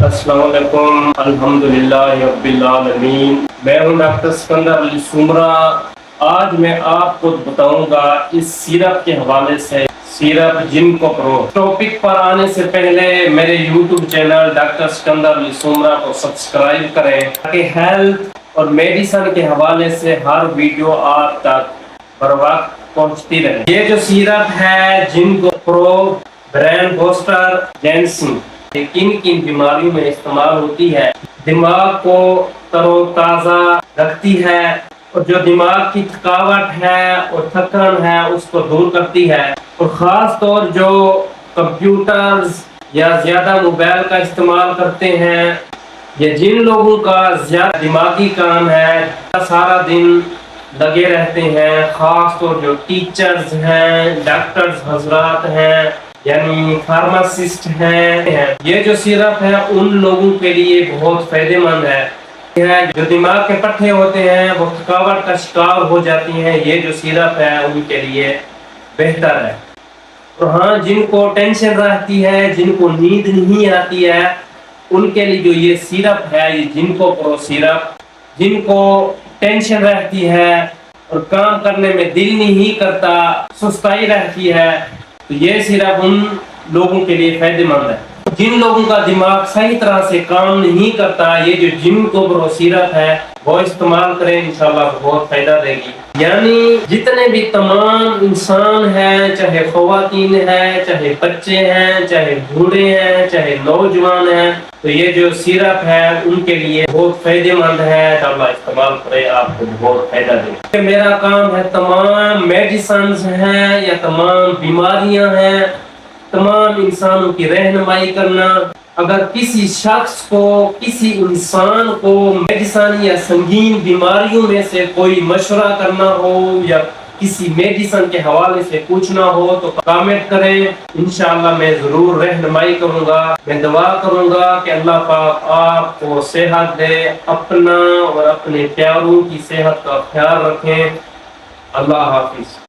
السلام علیکم، الحمدللہ رب العالمین۔ میں ہوں ڈاکٹر سکندر علی سومرا۔ آج میں آپ کو بتاؤں گا اس سیرپ کے حوالے سے، سیرپ جن کو پرو۔ ٹاپک پر آنے سے پہلے میرے یوٹیوب چینل ڈاکٹر سکندر علی سومرا کو سبسکرائب کریں تاکہ ہیلتھ اور میڈیسن کے حوالے سے ہر ویڈیو آپ تک بر وقت پہنچتی رہے۔ یہ جو سیرپ ہے جن کو پرو برین بوسٹر جینسن، کن کن بیماریوں میں استعمال ہوتی ہے؟ دماغ کو تر و تازہ رکھتی ہے، اور جو دماغ کی تھکاوٹ ہے اور تھکن ہے اس کو دور کرتی ہے، اور خاص طور جو کمپیوٹرز یا زیادہ موبائل کا استعمال کرتے ہیں یا جن لوگوں کا زیادہ دماغی کام ہے، سارا دن لگے رہتے ہیں، خاص طور جو ٹیچرز ہیں، ڈاکٹرز حضرات ہیں، یعنی فارماسسٹ ہیں، یہ جو سیرپ ہے ان لوگوں کے لیے بہت فائدہ مند ہے۔ جو دماغ کے پٹھے ہوتے ہیں وہ تھکاوٹ کا شکار ہو جاتی ہیں، یہ جو سیرپ ہے ان کے لیے بہتر ہے۔ اور ہاں، جن کو ٹینشن رہتی ہے، جن کو نیند نہیں آتی ہے، ان کے لیے جو یہ سیرپ ہے، یہ جن کو پرو سیرپ، جن کو ٹینشن رہتی ہے اور کام کرنے میں دل نہیں کرتا، سستی رہتی ہے، تو یہ سیرپ ان لوگوں کے لیے فائدہ مند ہے۔ جن لوگوں کا دماغ صحیح طرح سے کام نہیں کرتا، یہ جو جن کو پرو سیرپ ہے وہ استعمال کریں، انشاءاللہ بہت فائدہ دے گی۔ یعنی جتنے بھی تمام انسان ہیں، چاہے خواتین ہیں، چاہے بچے ہیں، چاہے بوڑھے ہیں، چاہے نوجوان ہیں، تو یہ جو سیرپ ہے ان کے لیے بہت فائدہ مند ہے۔ انشاءاللہ استعمال کریں، آپ کو بہت فائدہ دے گا۔ میرا کام ہے تمام میڈیسنز ہیں یا تمام بیماریاں ہیں، تمام انسانوں کی رہنمائی کرنا۔ اگر کسی شخص کو، کسی انسان کو میڈیسن یا سنگین بیماریوں میں سے کوئی مشورہ کرنا ہو یا کسی میڈیسن کے حوالے سے پوچھنا ہو تو کامنٹ کریں، انشاءاللہ میں ضرور رہنمائی کروں گا۔ میں دعا کروں گا کہ اللہ پاک آپ کو صحت دے، اپنا اور اپنے پیاروں کی صحت کا خیال رکھیں۔ اللہ حافظ۔